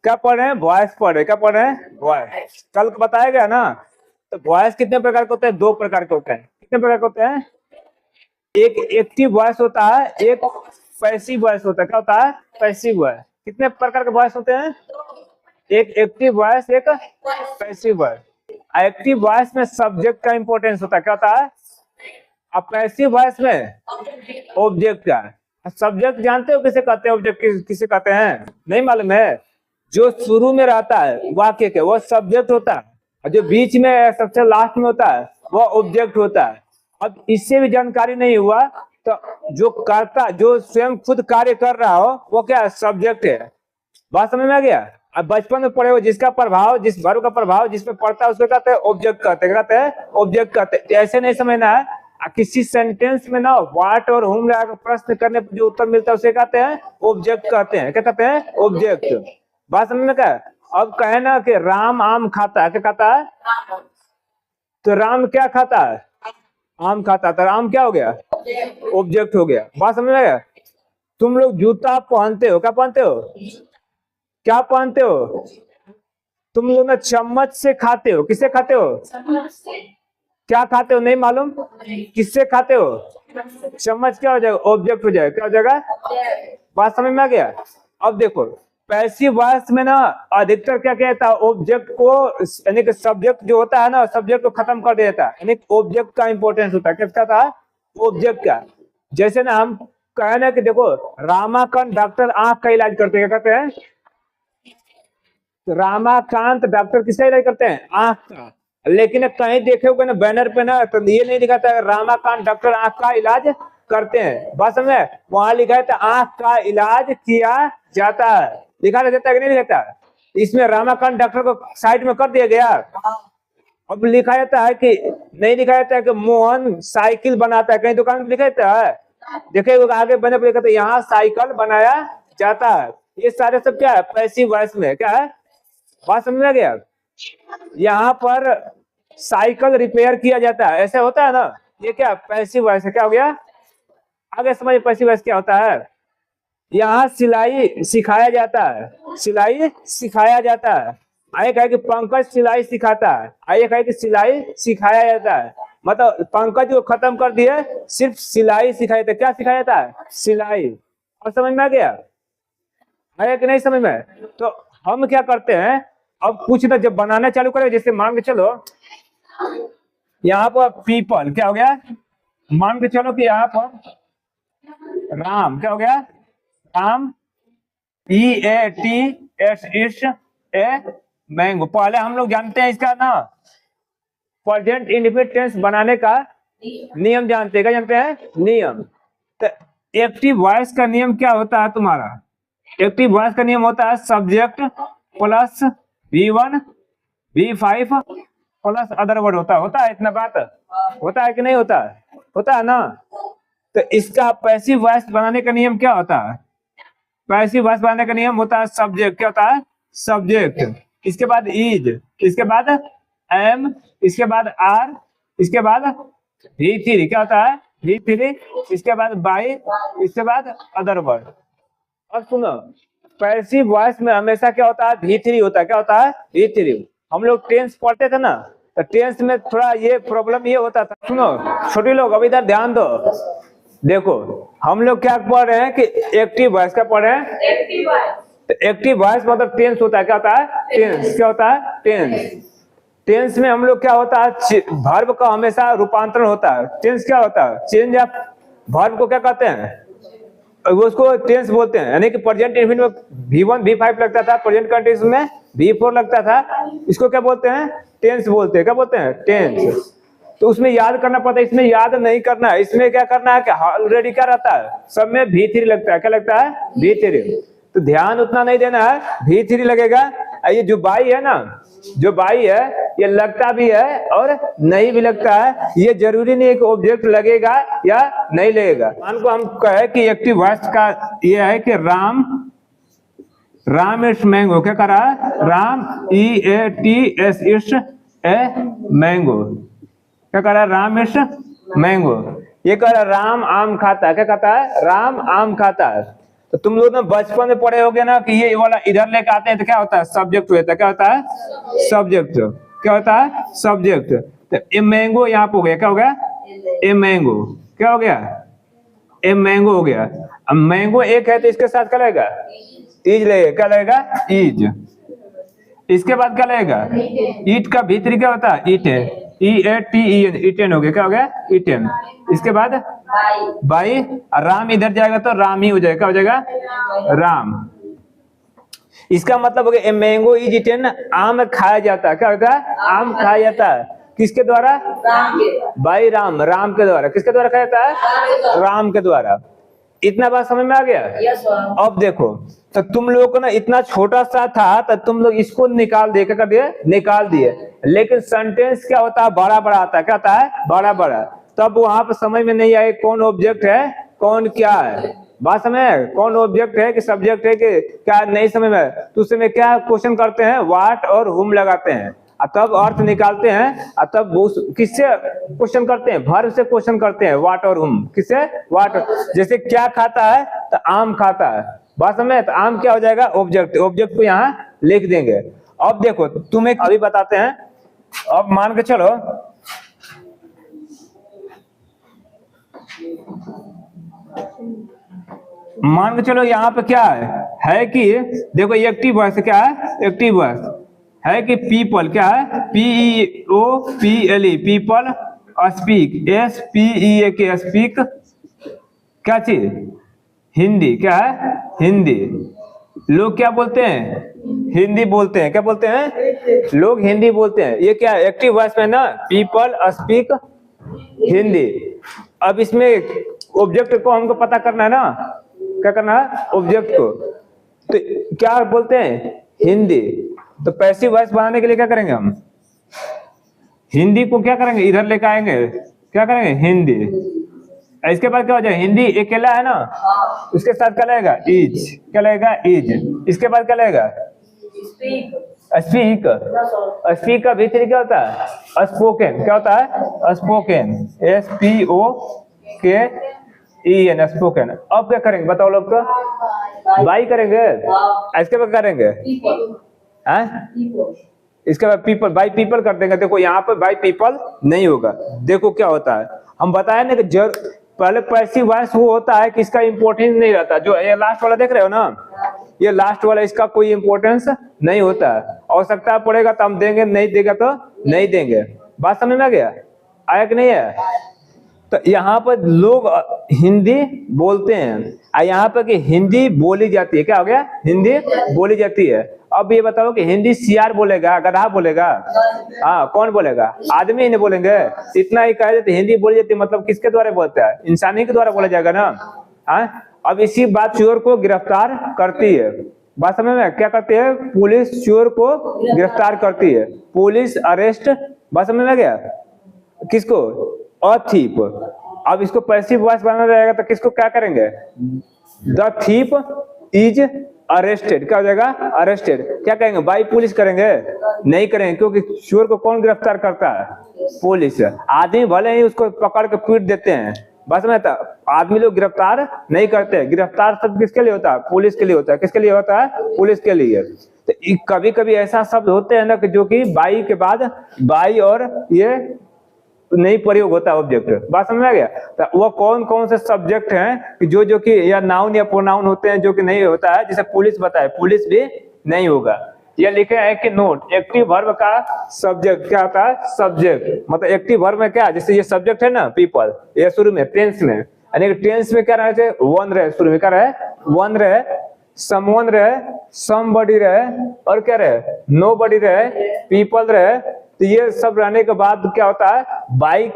क्या पढ़ रहे हैं? वॉइस पढ़ रहे हैं। क्या पढ़ रहे हैं? वॉइस। कल बताया गया ना। तो वॉइस कितने प्रकार के होते हैं? 2 प्रकार के होते हैं। कितने प्रकार के होते हैं? एक एक्टिव वॉइस होता है, एक पैसिव वॉइस होता है। क्या होता है? Passive voice. कितने प्रकार के वॉइस होते हैं? एक एक्टिव वॉइस, एक पैसिव वॉइस। एक्टिव वॉइस में सब्जेक्ट का इंपॉर्टेंस होता है। क्या होता है? अब पैसिव वॉइस में ऑब्जेक्ट का। सब्जेक्ट जानते हो किसे कहते हैं? ऑब्जेक्ट किसे कहते हैं? नहीं मालूम है? जो शुरू में रहता है वाक्य के वो सब्जेक्ट होता है, और जो बीच में सबसे लास्ट में होता है वो ऑब्जेक्ट होता है। अब इससे भी जानकारी नहीं हुआ तो जो करता, जो स्वयं खुद कार्य कर रहा हो वो क्या है? सब्जेक्ट है। बात समझ में आ गया? अब बचपन में पढ़े हो, जिसका प्रभाव, जिस वर्ब का प्रभाव जिस पे पड़ता है उसको कहते हैं ऑब्जेक्ट कहते हैं। कहते हैं ऑब्जेक्ट कहते हैं। ऐसे नहीं समझना है। किसी सेंटेंस में ना व्हाट और हुम लगा प्रश्न करने पर जो उत्तर मिलता है उसे कहते हैं ऑब्जेक्ट कहते हैं। क्या कहते हैं? ऑब्जेक्ट। बात समझ में? क्या अब कहे ना कि राम आम खाता है। क्या खाता है? तो राम क्या खाता है? आम खाता है। तो राम क्या हो गया? ऑब्जेक्ट हो गया। बात समझ में आया? तुम लोग जूता पहनते हो। क्या पहनते हो? क्या पहनते हो? तुम लोग ना चम्मच से खाते हो। किससे खाते हो? क्या खाते हो? नहीं मालूम? किससे खाते हो? चम्मच क्या हो जाएगा? ऑब्जेक्ट हो जाएगा। क्या हो जाएगा? बात समझ में आ गया? अब देखो पैसिव वॉइस में ना अधिकतर क्या कहता है? ऑब्जेक्ट को, यानी कि सब्जेक्ट जो होता है ना, सब्जेक्ट को खत्म कर देता है। यानी ऑब्जेक्ट का इंपॉर्टेंस होता है। किसका था? ऑब्जेक्ट का। जैसे ना हम कहे ना कि देखो रामाकांत डॉक्टर आंख का इलाज करते हैं। क्या कहते हैं? रामाकांत डॉक्टर किसका इलाज करते हैं? आंख का। लेकिन कहीं देखे होगे ना बैनर पे ना, तो ये नहीं लिखा था रामाकांत डॉक्टर आंख का इलाज करते हैं। बात समझे? वहां लिखा है तो आंख का इलाज किया जाता है। लिखा रहता है कि नहीं रहता? इसमें रामाकांत डॉक्टर को साइड में कर दिया गया। अब लिखा जाता है कि नहीं, लिखा जाता है कि मोहन साइकिल बनाता है। कहीं दुकान में लिखा जाता है? देखे आगे बने पर लिखा था यहाँ साइकिल बनाया जाता है। ये सारे सब क्या है? पैसिव वॉइस में। क्या है? बात समझ में आ गया? यहाँ पर साइकिल रिपेयर किया जाता है, ऐसा होता है ना। ये क्या? पैसिव वॉइस है। क्या हो गया? आगे समझ पैसिव वॉइस क्या होता है? यहाँ सिलाई सिखाया जाता है। सिलाई सिखाया जाता है। आगे कहे कि पंकज सिलाई सिखाता है। आगे कहे कि सिलाई सिखाया जाता है। मतलब पंकज को खत्म कर दिए, सिर्फ सिलाई सिखाया जाता है। क्या सिखाया जाता है? सिलाई। और समझ में आ गया? आया कि नहीं समझ में? तो हम क्या करते हैं, अब कुछ ना जब बनाना चालू करें, जैसे मान के चलो यहाँ पर पीपल क्या हो गया? मान के चलो कि यहाँ पर राम क्या हो गया? Ram EAT a mango. पहले हम लोग जानते हैं इसका ना प्रेजेंट इंडेफिनिट टेंस बनाने का नियम जानते हैं। क्या जानते हैं? नियम। तो एक्टिव वॉइस का नियम क्या होता है तुम्हारा? एक्टिव वॉइस का नियम होता है subject plus V1 V5 plus other word होता है। इतना बात होता है कि नहीं होता है? होता है ना। तो इसका पैसिव वॉइस बनाने का नियम क्या होता है? पैसिव वॉइस बनाने का नियम होता है सब्जेक्ट। क्या होता है? सब्जेक्ट, इसके बाद इज, इसके बाद एम, इसके बाद आर, इसके बाद V3 क्या होता है? V3, इसके बाद बाई, इसके बाद अदर वर्ड। अब सुनो पैसिव वॉइस में हमेशा क्या होता है? V3 होता है। क्या होता है? V3। हम लोग टेंस पढ़ते थे ना, तो टेंस में थोड़ा ये प्रॉब्लम ये होता था। सुनो छोटे लोग अब इधर ध्यान दो। देखो हम लोग क्या पढ़ रहे हैं कि एक्टिव वॉइस। क्या पढ़ रहे हैं? Active voice. एक्टिव वॉइस मतलब टेंस होता है। क्या होता है? टेंस। क्या होता है? टेंस। टेंस में हम लोग क्या होता है? वर्ब का हमेशा रूपांतरण होता है। टेंस क्या होता है? चेंज ऑफ वर्ब को क्या कहते हैं? उसको टेंस बोलते हैं। यानी कि प्रेजेंट इंडेफिनिट में V1 V5 लगता था, प्रेजेंट कंटीन्यूअस में V4 लगता था। इसको क्या बोलते हैं? टेंस बोलते हैं। क्या बोलते हैं? टेंस। तो उसमें याद करना पड़ता है, इसमें याद नहीं करना है। इसमें क्या करना है कि ऑलरेडी क्या रहता है? सब में V3 लगता है। क्या लगता है? V3। तो ध्यान उतना नहीं देना है, V3 लगेगा। ये जो बाई है ना, जो बाई है ये लगता भी है और नहीं भी लगता है। ये जरूरी नहीं है कि ऑब्जेक्ट लगेगा या नहीं लगेगा। मान को हम कहे कि एक्टिव वॉइस का ये है कि राम इट्स मैंगो। क्या कर रहा है? Ram EATS it's a mango. क्या कर रहा है? Ram it's mango. ये कह रहा है राम आम खाता है। क्या कहता है? राम आम खाता है। तो तुम लोग ना बचपन में पढ़े होगे ना कि ये वाला इधर लेके आते हैं तो क्या होता है, सब्जेक्ट होता है। क्या होता है, सब्जेक्ट। क्या होता है, सब्जेक्ट। तो ए मैंगो यहाँ पे हो गया, क्या हो गया, ए मैंगो। क्या हो गया, ए मैंगो हो गया। अब मैंगो एक है तो इसके साथ क्या लगेगा, इज लगेगा। क्या लगेगा, इज। इसके बाद क्या लगेगा, ईट का भीतरी क्या होता है, ईट है, EATEN, ईटेन हो गया। क्या हो गया, ईटेन। इसके बाद बाई, राम इधर जाएगा तो राम ही हो जाएगा। क्या हो जाएगा, राम। इसका मतलब हो गया मैंगो इज ईटेन, आम खाया जाता है। क्या होगा, आम खाया जाता है। किसके द्वारा, बाई राम, राम के द्वारा। किसके द्वारा खाया जाता है, राम के द्वारा। इतना बात समझ में आ गया। अब देखो, तो तुम लोगों को ना इतना छोटा सा था तो तुम लोग इसको निकाल दिए। क्या कर दिए, निकाल दिए। लेकिन सेंटेंस क्या होता है, बड़ा बड़ा आता है। क्या होता है, बड़ा बड़ा। तब वहां पर समझ में नहीं आए कौन ऑब्जेक्ट है, कौन क्या है। बात समझ, कौन ऑब्जेक्ट है कि सब्जेक्ट है कि क्या, नहीं समझ में। तो उस समय क्या क्वेश्चन करते हैं, व्हाट और हुम लगाते हैं, तब अर्थ निकालते हैं। तब किससे क्वेश्चन करते हैं, वर्ब से क्वेश्चन करते हैं, व्हाट और हुम। किससे, व्हाट। जैसे क्या खाता है तो आम खाता है। बात समझ, तो आम क्या हो जाएगा, ऑब्जेक्ट। ऑब्जेक्ट को यहाँ लिख देंगे। अब देखो तुम्हें अभी बताते हैं। अब मान के चलो, मान के चलो यहाँ पे क्या है कि देखो एक्टिव वॉइस क्या है, एक्टिव वॉइस है कि पीपल। क्या है, PEOPLE, people. Speak, SPEAK, speak. क्या चीज, हिंदी। क्या है, हिंदी। लोग क्या बोलते हैं, हिंदी बोलते हैं। क्या बोलते हैं, लोग हिंदी बोलते हैं। ये क्या एक्टिव वॉइस में ना, पीपल स्पीक हिंदी। अब इसमें ऑब्जेक्ट को हमको पता करना है ना, क्या करना है, ऑब्जेक्ट को। तो क्या बोलते हैं, हिंदी। तो पैसिव वॉइस बनाने के लिए क्या करेंगे हम, हिंदी को क्या करेंगे, इधर लेकर आएंगे। क्या करेंगे, हिंदी। इसके बाद क्या हो जाए, हिंदी अकेला है ना, उसके साथ क्या लगेगा, इज। क्या लगेगा, इज। इसके बाद क्या लगेगा, स्पीक। स्पीक का भीतरी क्या होता है, स्पोकन। क्या होता है, स्पोकन, SPOKEN, स्पोकन। अब क्या करेंगे बताओ लोग, तो बाई करेंगे। इसके बाद करेंगे, इसके बाद पीपल, बाई पीपल कर देंगे। देखो यहाँ पर बाई पीपल नहीं होगा। देखो क्या होता है, हम बताए ना कि पहले पैसिव वॉइस वो होता है कि इसका इंपॉर्टेंस नहीं रहता। जो ये लास्ट वाला देख रहे हो ना, ये लास्ट वाला, इसका कोई इंपॉर्टेंस नहीं होता है। आवश्यकता पड़ेगा तो हम देंगे, नहीं देगा तो नहीं देंगे। बात समझ में आ गया, आया कि नहीं है। तो यहाँ पर लोग हिंदी बोलते हैं, यहाँ पर कि हिंदी बोली जाती है। क्या हो गया, हिंदी बोली जाती है। अब ये बताओ कि हिंदी सियार बोलेगा, गधा बोलेगा, हाँ कौन बोलेगा, आदमी ही नहीं बोलेंगे। इतना ही कह देते हिंदी बोली जाती है, मतलब किसके द्वारा बोलता है, इंसान ही के द्वारा बोला जाएगा ना। हाँ, अब इसी बात चोर को गिरफ्तार करती है। बात समझ में, क्या करती है, पुलिस चोर को गिरफ्तार करती है, पुलिस अरेस्ट। बात समझ में गया, किसको, अ थीप। अब इसको पैसिव वॉइस बनाना रहेगा तो किसको क्या करेंगे, द थीप इज अरेस्टेड। क्या हो जाएगा, अरेस्टेड। क्या कहेंगे, बाई पुलिस करेंगे, नहीं करेंगे, क्योंकि चोर को कौन गिरफ्तार करता है, पुलिस। आदमी भले ही उसको पकड़ के पीट देते हैं, बस में आदमी लोग गिरफ्तार नहीं करते। गिरफ्तार सब किसके लिए होता है, पुलिस के लिए होता है। किसके लिए होता है, पुलिस के लिए। तो कभी कभी ऐसा शब्द होते हैं ना कि जो कि बाई के बाद बाई और ये नहीं प्रयोग होता ऑब्जेक्ट। बात समझ में आ गया। तो वो कौन कौन से सब्जेक्ट हैं कि जो कि या नाउन या प्रोनाउन होते हैं जो कि नहीं होता है, जैसे पुलिस बताए, पुलिस भी नहीं होगा। ये लिखे है कि नोट, एक्टिव वर्ब का सब्जेक्ट क्या होता है, सब्जेक्ट। मतलब एक्टिव वर्ब में क्या, जैसे ये सब्जेक्ट है ना पीपल, ये शुरू में टेंस में, यानी कि टेंस में क्या रहे, वन रहे, शुरू में क्या रहे, वन रहे, समवन रहे, समबडी रहे, और क्या रहे, नोबडी रहे, पीपल रहे। तो ये सब रहने के बाद क्या होता है, बाइक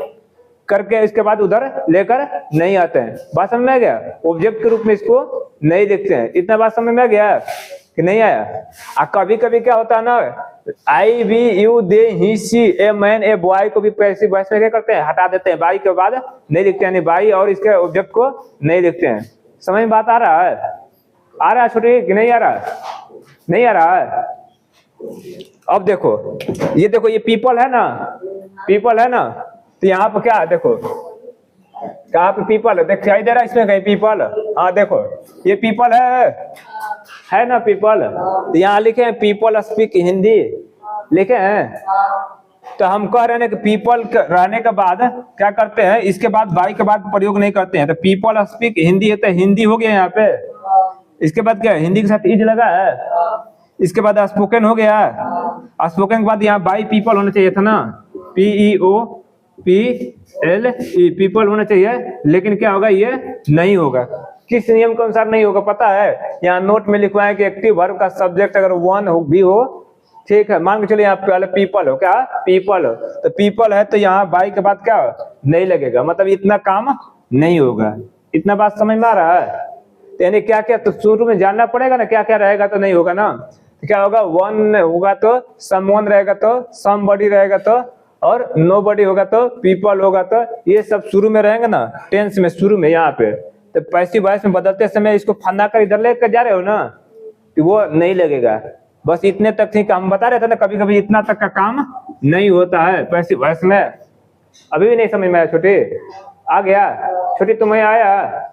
करके इसके बाद उधर लेकर नहीं आते हैं। बात समझ में आ गया, ऑब्जेक्ट के रूप में इसको नहीं देखते हैं। इतना बात समझ में आ गया कि नहीं आया। कभी कभी क्या होता है ना, I we you they he she, a man a boy को भी पैसिव वॉइस में क्या करते हैं, हटा देते हैं, बाई के बाद नहीं लिखते हैं, बाई और इसके ऑब्जेक्ट को नहीं लिखते हैं। समझ में बात आ रहा है, आ रहा है छोटे कि नहीं आ रहा है, नहीं आ रहा है। अब देखो, ये देखो, ये पीपल है ना, पीपल है ना, तो यहाँ पर क्या है देखो, कहाँ पे पीपल है, दिखाई दे रहा है इसमें कहीं पीपल? हाँ देखो ये पीपल है ना पीपल। तो यहाँ लिखे हैं पीपल स्पीक हिंदी लिखे हैं। तो हम कह रहे हैं कि पीपल रहने के बाद क्या करते हैं, इसके बाद बाई के बाद प्रयोग नहीं करते हैं। तो पीपल स्पीक हिंदी है तो हिंदी हो गया यहाँ पे। इसके बाद क्या है, हिंदी के साथ इज लगा है। इसके बाद स्पोकन हो गया। स्पोकन के बाद यहाँ बाई पीपल होना चाहिए था ना, PEOPLE पीपल होना चाहिए। लेकिन क्या होगा, ये नहीं होगा। किस नियम के अनुसार नहीं होगा पता है? यहाँ नोट में लिखवाए कि एक्टिव वर्ब का सब्जेक्ट अगर वन भी हो, ठीक है, मान के चलिए यहाँ पहले पीपल हो, क्या पीपल हो, तो पीपल है तो यहाँ बाई के बाद क्या नहीं लगेगा, मतलब इतना काम नहीं होगा। इतना बात समझ में आ रहा है? तो यानी क्या क्या तो शुरू में जानना पड़ेगा ना, क्या क्या रहेगा तो नहीं होगा ना। तो क्या होगा, वन होगा तो समवन रहेगा तो समबडी रहेगा तो, और नोबडी होगा तो पीपल होगा तो, ये सब शुरू में रहेंगे ना टेंस में, शुरू में यहाँ पे। तो पैसिव वॉइस में बदलते समय इसको फंदा कर इधर लेकर जा रहे हो ना, तो वो नहीं लगेगा। बस इतने तक ही काम बता रहे थे ना, कभी कभी इतना तक का काम नहीं होता है पैसिव वॉइस में। अभी भी नहीं समझ में आया छोटी? आ गया छोटी? तुम्हें आया?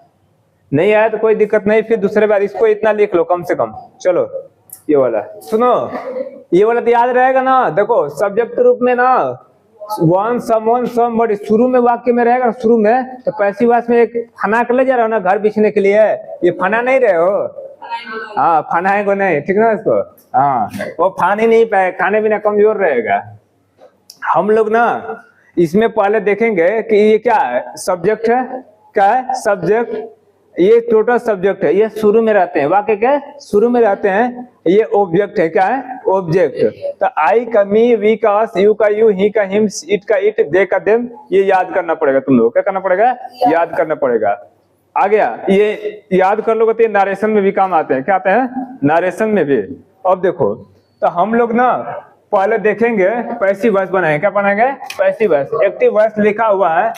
नहीं आया तो कोई दिक्कत नहीं, फिर दूसरे बार इसको इतना लिख लो कम से कम। चलो ये वाला सुनो, ये वाला तो याद रहेगा ना। देखो सब्जेक्ट के रूप में ना वन समवन समबडी शुरू में वाक्य में रहेगा, शुरू में। तो पैसिव वॉइस में एक फना कर ले जा रहे हो ना घर बिछने के लिए, ये फना नहीं रहे हो? हाँ फनाए को नहीं, ठीक ना इसको। हाँ वो फान ही नहीं पाए, खाने बिना कमजोर रहेगा। हम लोग ना इसमें पहले देखेंगे कि ये क्या है, सब्जेक्ट है, क्या है सब्जेक्ट, ये टोटल सब्जेक्ट है, ये शुरू में रहते हैं, वाक्य के शुरू में रहते हैं। ये ऑब्जेक्ट है, क्या है ऑब्जेक्ट। तो आई का मी, वी का अस, यू का यू, ही का हिम, इट का इट, दे का देम, ये याद करना पड़ेगा तुम लोग। क्या करना पड़ेगा? याद करना पड़ेगा। आ गया, ये याद कर लोगे तो ये नारेशन में भी काम आते हैं। क्या आते हैं? नारेशन में भी। अब देखो तो हम लोग ना पहले देखेंगे पैसिव वॉइस बनाएंगे। क्या बनाएंगे? Passive voice. एक्टिव वॉइस लिखा हुआ है।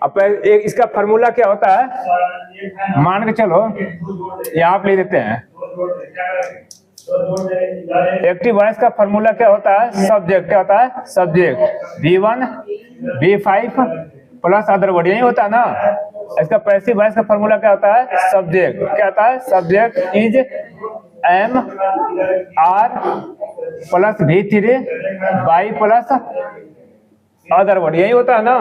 अब इसका फार्मूला क्या होता है, मान के चलो यहाँ पे ले देते हैं। एक्टिव वॉइस का फार्मूला क्या होता है, सब्जेक्ट। क्या होता है? Subject V1 V5 plus other word, यही होता है ना। इसका पैसिव वॉइस का फार्मूला क्या होता है, सब्जेक्ट। क्या होता है? Subject is M R plus V3 by plus other word, यही होता है ना।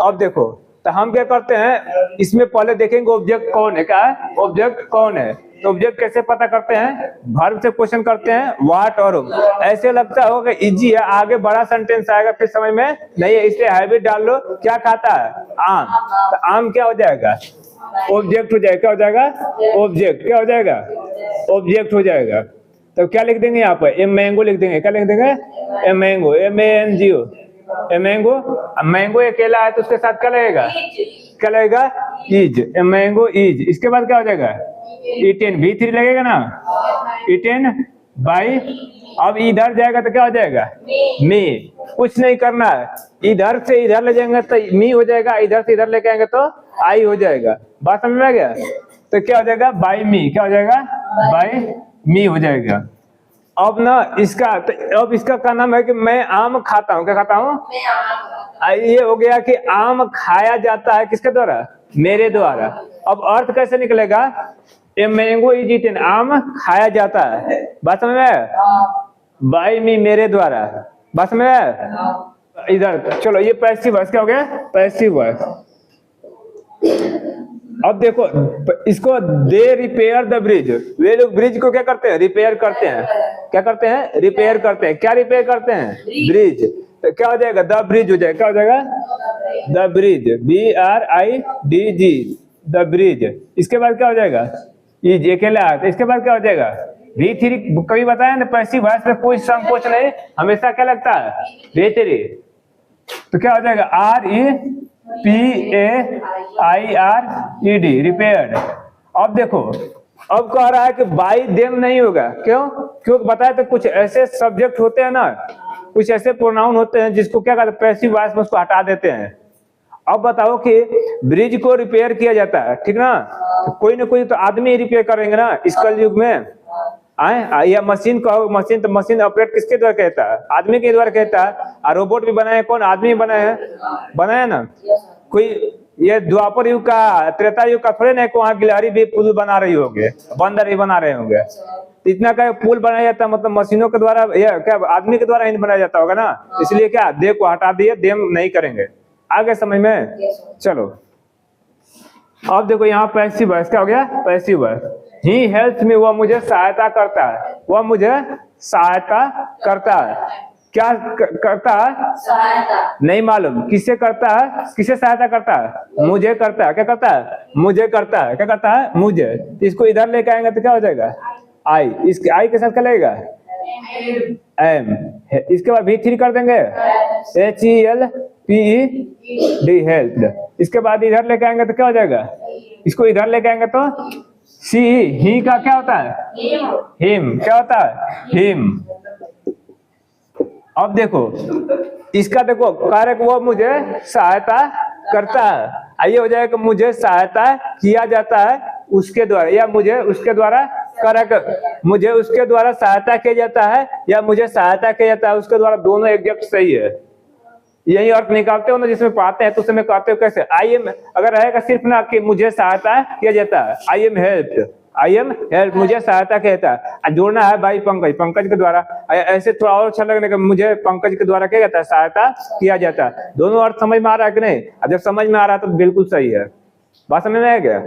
अब देखो तो हम क्या करते हैं, इसमें पहले देखेंगे ऑब्जेक्ट कौन है। क्या है? ऑब्जेक्ट कौन है। तो ऑब्जेक्ट कैसे पता करते हैं, वर्ब से क्वेश्चन करते हैं, व्हाट और whom। ऐसे लगता होगा इजी है, आगे बड़ा सेंटेंस आएगा फिर समझ में नहीं है, इसलिए हैबिट डाल लो। क्या खाता है? आम। तो आम क्या हो जाएगा? ऑब्जेक्ट हो जाएगा। क्या हो जाएगा? ऑब्जेक्ट। क्या हो जाएगा? ऑब्जेक्ट हो जाएगा। तो क्या लिख देंगे यहाँ पर? ए मैंगो लिख देंगे। क्या लिख देंगे? A mango, MANGO, a mango. Mango अकेला है तो उसके साथ क्या लगेगा? क्या लगेगा? इज। A mango is. इसके बाद क्या हो जाएगा? ईटेन, V3 लगेगा ना, ईटेन बाई। अब इधर जाएगा तो क्या हो जाएगा? मी। कुछ नहीं करना है, इधर से इधर ले जाएंगे तो मी हो जाएगा, इधर से इधर लेके आएंगे तो आई हो जाएगा। बात समझ में आ गया? तो क्या हो जाएगा? बाई मी। क्या हो जाएगा? बाई मी हो जाएगा। अब ना इसका तो अब इसका क्या नाम है कि मैं आम खाता हूँ। क्या खाता हूँ? ये हो गया कि आम खाया जाता है किसके द्वारा? मेरे द्वारा। अब अर्थ कैसे निकलेगा? ए मैंगो इज ईटन, आम खाया जाता है। बात समझ में? बाय मी, मेरे द्वारा। बात समझ में? इधर चलो, ये पैसिव वॉइस क्या हो गया? Passive voice. अब देखो इसको, दे रिपेयर द ब्रिज, वे लोग ब्रिज को क्या करते हैं? रिपेयर करते हैं। क्या करते हैं? रिपेयर करते हैं। क्या रिपेयर करते हैं? ब्रिज। तो क्या हो जाएगा? द ब्रिज हो जाएगा। क्या हो जाएगा? The bridge, BRIDG, the bridge. इसके बाद क्या हो जाएगा? इज अकेला है। तो इसके बाद क्या हो जाएगा? V3। कभी बताया ना पैसिव वॉइस में कोई संकोच नहीं, हमेशा क्या लगता है? V3। तो क्या हो जाएगा? REPAIRED, repaired. अब देखो, अब कह रहा है कि बाई देम नहीं होगा। क्यों? क्योंकि बताया तो कुछ ऐसे सब्जेक्ट होते हैं ना, कुछ ऐसे प्रोनाउन होते हैं जिसको क्या कहते हैं, पैसिव वॉइस में उसको हटा देते हैं। अब बताओ कि ब्रिज को रिपेयर किया जाता है, ठीक ना, तो कोई ना कोई तो आदमी रिपेयर करेंगे ना इस कल युग में। आए या मशीन कहो, मशीन तो मशीन ऑपरेट किसके द्वारा कहता है? आदमी के द्वारा कहता है। और रोबोट भी बनाए कौन? आदमी बनाए हैं, बनाया ना। कोई ये द्वापर युग का, त्रेता युग का थोड़े ना कि वहाँ गिलहरी भी पुल बना रही होंगे, बंदर भी बना रहे होंगे। इतना का पुल बनाया जाता है, मतलब मशीनों के द्वारा या क्या आदमी के द्वारा ही बनाया जाता होगा ना, इसलिए क्या दे को हटा दिए, दे नहीं करेंगे। आगे समझ में? चलो अब देखो यहाँ पैसिव वॉइस क्या हो गया, passive voice. He helps me, वह मुझे सहायता करता है, वह मुझे सहायता करता है। क्या करता है? सहायता। नहीं मालूम किससे करता है, किससे सहायता करता है? मुझे करता है। क्या करता है? मुझे करता है। क्या करता है? मुझे। इसको इधर लेके आएंगे तो क्या हो जाएगा? आई। इसके आई के साथ क्या लगेगा? एम। इसके बाद V3 कर देंगे, HELPED, हेल्प। इसके बाद इधर लेके आएंगे तो क्या हो जाएगा? इसको इधर लेके आएंगे तो सी। ही का क्या होता है? हिम। क्या होता है? हिम। अब देखो इसका, देखो कारक वो मुझे सहायता करता है, आइए हो जाएगा मुझे सहायता किया जाता है उसके द्वारा, या मुझे उसके द्वारा कारक, मुझे उसके द्वारा सहायता किया जाता है या मुझे सहायता किया जाता है उसके द्वारा, दोनों एग्जैक्ट सही है। यही अर्थ निकालते हो ना जिसमें पाते हैं, तो उसमें कहते हो कैसे? आई एम, अगर रहेगा सिर्फ ना कि मुझे सहायता किया जाता है, I am help, I am help, मुझे सहायता कहता है, जोड़ना है भाई पंकज, पंकज के द्वारा। ऐसे थोड़ा और अच्छा लगने का, मुझे पंकज के द्वारा क्या कहता है? सहायता किया जाता है। दोनों अर्थ समझ में आ रहा है कि नहीं? अब जब समझ में आ रहा है तो बिल्कुल सही है। बात समझ में आ गया?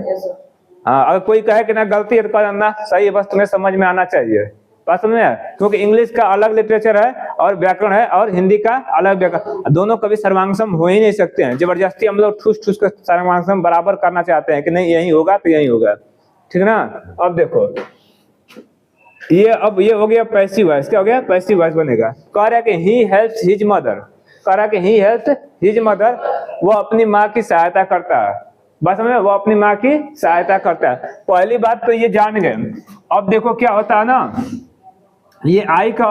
हाँ, अगर कोई कहे कि ना गलती है तो कह देना सही है, बस तुम्हें समझ में आना चाहिए। बात समझ में आया? क्योंकि इंग्लिश का अलग लिटरेचर है और व्याकरण है, और हिंदी का अलग व्याकरण, दोनों कभी सर्वांगसम हो ही नहीं सकते हैं। जबरदस्ती हम लोग ठूस ठूस कर सर्वांगसम बराबर करना चाहते हैं कि नहीं यही होगा तो यही होगा, ठीक ना? अब देखो ये, अब ये हो गया पैसिव वॉइस। क्या हो गया? पैसिव वॉइस बनेगा। कह रहा है कि ही हेल्प्स हिज मदर, कह रहा है कि ही हेल्प्स हिज मदर, वो अपनी माँ की सहायता करता है। बस में वो अपनी माँ की सहायता करता है। पहली बात तो ये जान गए। अब देखो क्या होता है ना, ये आई का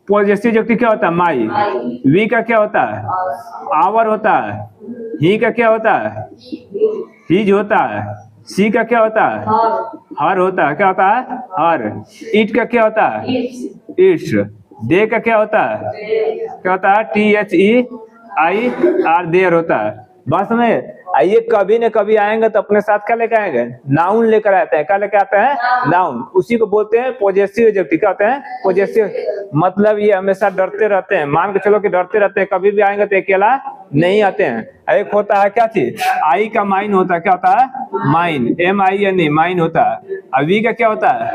पॉजिटिव एडजेक्टिव क्या होता है? माई। वी का क्या होता है? आवर होता है। ही का क्या होता है? हिज होता है। सी का क्या होता है? हर होता है। क्या होता है? हर। इट का क्या होता है? इट्स। दे का क्या होता है? क्या होता है? THEIR, देयर होता है। बस में ये कभी न कभी आएंगे तो अपने साथ क्या लेकर आएंगे? नाउन लेकर आते हैं। क्या लेकर आते हैं? नाउन। उसी को बोलते हैं पॉजेसिव एडजेक्टिव। क्या होते हैं? पॉजेसिव। मतलब ये हमेशा डरते रहते हैं, मान के चलो कि डरते रहते हैं, कभी भी आएंगे तो अकेला नहीं आते हैं। एक होता है क्या चीज? आई का माइन होता है। क्या होता है? माइन, MINE, माइन होता है। और वी का क्या होता है?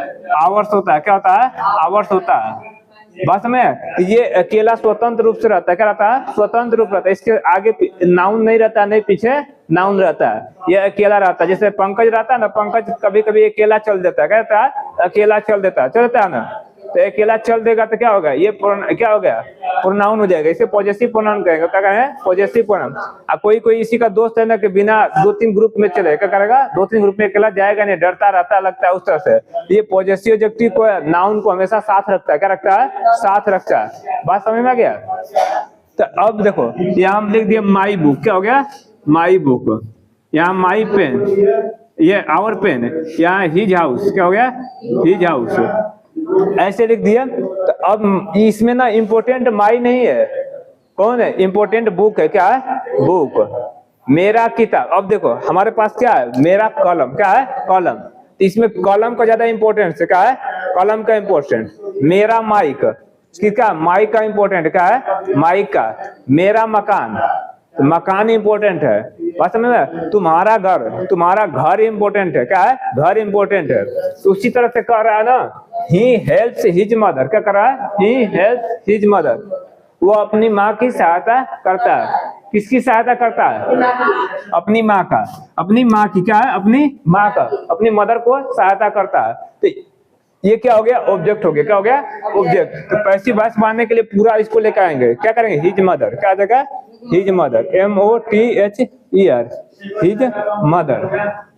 आवर्स होता है। क्या होता है? आवर्स होता है। बस में ये अकेला स्वतंत्र रूप से रहता है। क्या रहता है? स्वतंत्र रूप रहता है। इसके आगे नाउन नहीं रहता, नहीं पीछे नाउन रहता है। ये अकेला रहता है। जैसे पंकज रहता है ना, पंकज कभी कभी अकेला चल देता है। क्या रहता है? अकेला चल देता है, चलता है ना। तो अकेला चल देगा तो क्या होगा? ये क्या हो गया? प्रोनाउन हो जाएगा। इसे पॉजेसिव प्रोनाउन कहेंगे। क्या कहें? Possessive pronoun. अब कोई इसी का दोस्त है ना कि बिना 2-3 ग्रुप में चले, क्या करेगा? 2-3 ग्रुप में अकेला जाएगा नहीं, डरता रहता, लगता है उस तरह से। ये पॉजेसिव एडजेक्टिव को, नाउन को हमेशा साथ रखता है। क्या रखता है? साथ रखता है। बात समझ में आ गया? तो अब देखो यहाँ हम लिख दिया माई बुक। क्या हो गया? My book. यहाँ माई पेन, ये आवर पेन। यहाँ हिज हाउस। क्या हो गया? His house. ऐसे लिख दिया। तो अब इसमें ना इम्पोर्टेंट माई नहीं है, कौन है? इम्पोर्टेंट बुक है। क्या है? बुक। मेरा किताब। अब देखो हमारे पास क्या है? मेरा कलम। क्या है? कलम। तो इसमें कलम का ज्यादा इंपॉर्टेंस है। क्या है? कलम का इंपॉर्टेंट। मेरा माइक, किसका? माइक का इंपॉर्टेंट। क्या है? माइक का। मेरा मकान, तो मकान इंपॉर्टेंट है। बात समझ में? तुम्हारा घर, तुम्हारा घर इंपॉर्टेंट है। क्या है? घर इंपॉर्टेंट है। तो उसी तरह से कह रहा है ना, ही हेल्प्स हिज मदर। क्या कर रहा है? ही हेल्प्स हिज मदर, वो अपनी माँ की सहायता करता है। किसकी सहायता करता है? अपनी माँ का। अपनी माँ की। क्या है? अपनी माँ का, अपनी मदर को सहायता करता है। तो ये क्या हो गया? ऑब्जेक्ट हो गया। क्या हो गया? ऑब्जेक्ट। तो पैसिव वॉइस मानने के लिए पूरा इसको लेकर आएंगे। क्या करेंगे? His mother. क्या जगह? His mother, MOTHER, his mother.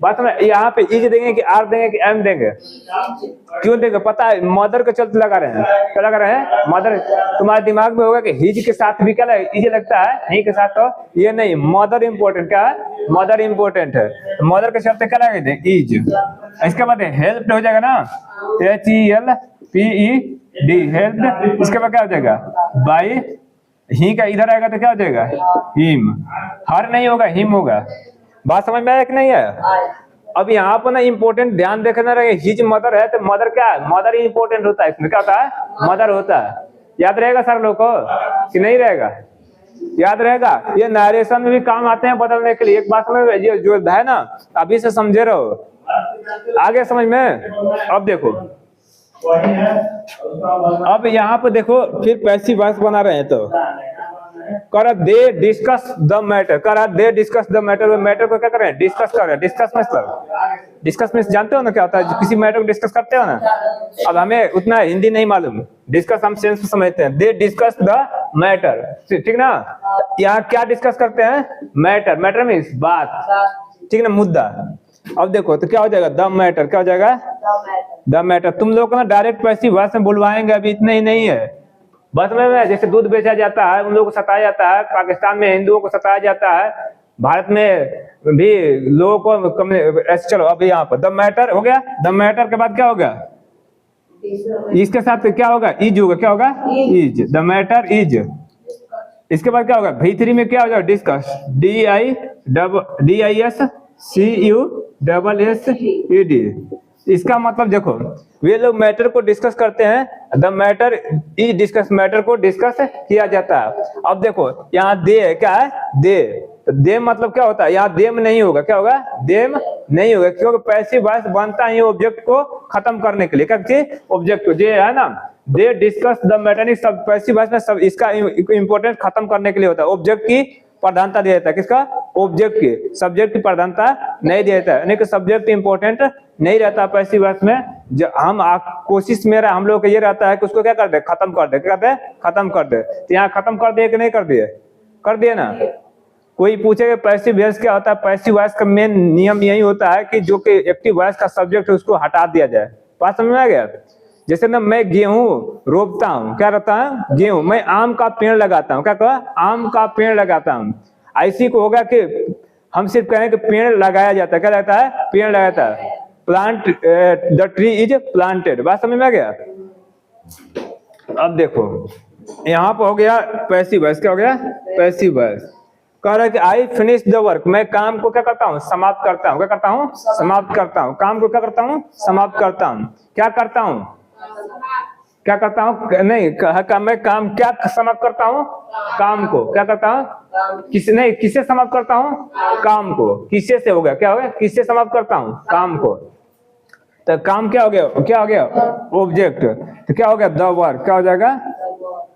बात में यहाँ पे इज देंगे कि आर देंगे कि एम देंगे? क्यों देंगे? पता है, मदर के चलते लगा रहे हैं। क्या लगा रहे हैं? मदर। तुम्हारे दिमाग में होगा कि हिज के साथ भी क्या इज लगता है, ही के साथ तो ये नहीं, मदर इंपॉर्टेंट। क्या है? मदर इंपॉर्टेंट है। मदर के चलते क्या लगा दें? इज। इसके बाद हेल्प हो जाएगा ना, HELPED, हेल्प। इसके बाद क्या हो जाएगा? बाई। ही का इधर आएगा तो क्या हो जाएगा? हिम। हर नहीं होगा, हिम होगा। बात समझ में आया कि नहीं है? अब यहाँ पर ना इम्पोर्टेंट ध्यान देखना रहे, हिज मदर है तो मदर क्या है, मदर ही इम्पोर्टेंट होता है, इसमें क्या होता है, मदर होता है। याद रहेगा सर लोग को कि नहीं रहेगा? याद रहेगा। ये नरेशन में भी काम आते हैं बदलने के लिए। एक बात समझ में, ये जो है ना अभी से समझे रहो, आगे समझ में। अब देखो, अब यहाँ पे देखो फिर पैसिव वॉइस बना रहे हैं तो कर दे डिस्कस द मैटर, कर दे डिस्कस द मैटर। वो मैटर को क्या कर रहे हैं, डिस्कस कर रहे हैं। डिस्कस में सर, डिस्कस में जानते हो ना क्या होता है, किसी मैटर को डिस्कस करते हो ना। अब हमें उतना हिंदी नहीं मालूम, डिस्कस हम सेंस में समझते हैं। दे डिस्कस द मैटर, ठीक ना। यहाँ क्या डिस्कस करते हैं, मैटर। मैटर मीन्स बात, ठीक ना, मुद्दा। अब देखो तो क्या हो जाएगा, द मैटर। क्या हो जाएगा, द मैटर। तुम लोग को ना डायरेक्ट पैसिव वॉइस में बुलवाएंगे, अभी इतना ही नहीं है। बस में जैसे दूध बेचा जाता है, उन लोगों को सताया जाता है, पाकिस्तान में हिंदुओं को सताया जाता है, भारत में भी लोगों को ऐसे। चलो अभी यहाँ पर द मैटर हो गया। द मैटर के बाद क्या होगा, इसके साथ क्या होगा, इज होगा। क्या होगा, इज। The matter is. इसके बाद क्या होगा, V3 में क्या हो जाएगा, डिस्कस। DISCUSSED। इसका मतलब देखो, वे लोग मैटर को डिस्कस करते हैं। The matter is discuss, matter को डिस्कस किया जाता है। अब देखो यहाँ दे है, क्या है, दे। तो दे मतलब क्या होता है, यहाँ देम नहीं होगा। क्या होगा, देम नहीं होगा, क्योंकि पैसिव वॉइस बनता है ऑब्जेक्ट को खत्म करने के लिए। क्या चीज, ऑब्जेक्ट को। जे है ना, दे डिस्कस द मैटर, सब पैसिव वॉइस में सब इसका इंपोर्टेंस खत्म करने के लिए होता है। ऑब्जेक्ट की प्रधानता दिया जाता है, किसका, ऑब्जेक्ट की। सब्जेक्ट की प्रधानता नहीं दिया जाता है, यानी कि सब्जेक्ट इंपोर्टेंट नहीं रहता पैसिव वॉइस में। हम कोशिश मेरा हम लोग का ये रहता है कि उसको क्या कर दे, खत्म कर दे। क्या करते हैं, खत्म कर दे। तो यहाँ खत्म कर दिए कि नहीं कर दिए, कर दिए ना। कोई पूछेगा पैसिव वॉइस क्या होता है, पैसिव वॉइस का मेन नियम यही होता है कि जो कि एक्टिव वॉइस का सब्जेक्ट है उसको हटा दिया जाए। बात समझ में आ गया। जैसे ना मैं गेहूं रोपता हूँ, क्या रहता है, गेहूं। मैं आम का पेड़ लगाता हूँ, क्या कहा, आम का पेड़ लगाता हूँ। ऐसी को होगा कि हम सिर्फ कहें कि पेड़ लगाया जाता है। क्या लगता है, पेड़ लगाता है। Plant, the tree is planted. बात समझ में आ गया। अब देखो यहाँ पर हो गया पैसिव वॉइस। क्या हो गया, पैसिव वॉइस। कह रहा है कि आई फिनिश द वर्क, मैं काम को क्या करता हूँ, समाप्त करता हूँ। क्या करता हूँ, समाप्त करता हूँ। काम को क्या करता हूँ, समाप्त करता हूँ। क्या करता हूँ, क्या करता हूँ, नहीं मैं काम क्या समाप्त करता हूँ, काम को। क्या करता हूँ, किस नहीं, किससे समाप्त करता हूँ, काम को। किससे से हो गया, क्या हो गया, किससे समाप्त करता हूँ, काम को। तो काम क्या हो गया, क्या हो गया, ऑब्जेक्ट। तो क्या हो गया, द वर्क। क्या हो जाएगा,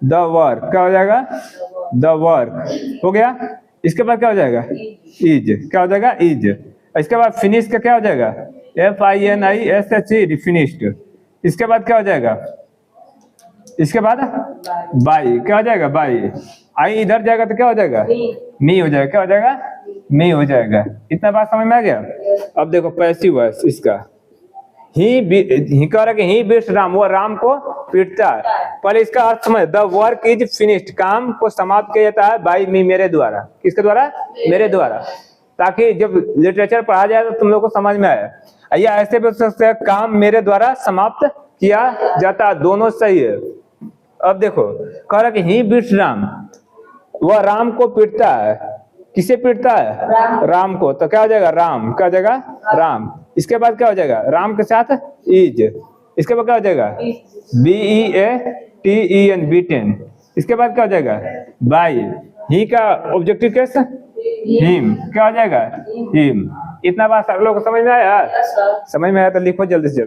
द वर्क। क्या हो जाएगा, द वर्क हो गया। इसके बाद क्या हो जाएगा, इज। क्या हो जाएगा, इज। इसके बाद फिनिश का क्या हो जाएगा, FINISH, फिनिश्ड। इसके बाद क्या हो जाएगा, इसके बाद बाई। क्या हो जाएगा, बाई। आई इधर जाएगा तो क्या हो जाएगा, मी हो जाएगा। क्या हो जाएगा, मी हो जाएगा। इतना बात समझ में आ गया। अब देखो पैसिव वॉइस इसका, ही कह रहा कि ही बीट्स राम, वो राम को पीटता है। पहले इसका अर्थ समझ, द वर्क इज फिनिश्ड, काम को समाप्त किया जाता है बाई मी, मेरे द्वारा। किसके द्वारा, मेरे द्वारा। ताकि जब लिटरेचर पढ़ा जाए तो तुम लोग को समझ में आए। या ऐसे भी सकते हैं, काम मेरे द्वारा समाप्त किया जाता है, दोनों सही है। अब देखो कह रहा कि ही बीट्स राम, वह राम को पीटता है। किसे पीटता है, राम को। तो क्या हो जाएगा, राम। क्या हो जाएगा, राम। इसके बाद क्या हो जाएगा, राम के साथ इज। इसके बाद क्या हो जाएगा, BEATEN, बीटेन। इसके बाद क्या हो जाएगा, बाई। ही का ऑब्जेक्टिव कैसे, हिम। क्या हो जाएगा, हिम। इतना बात सब लोग को समझ में आया, समझ में आया तो लिखो जल्दी से जल्दी।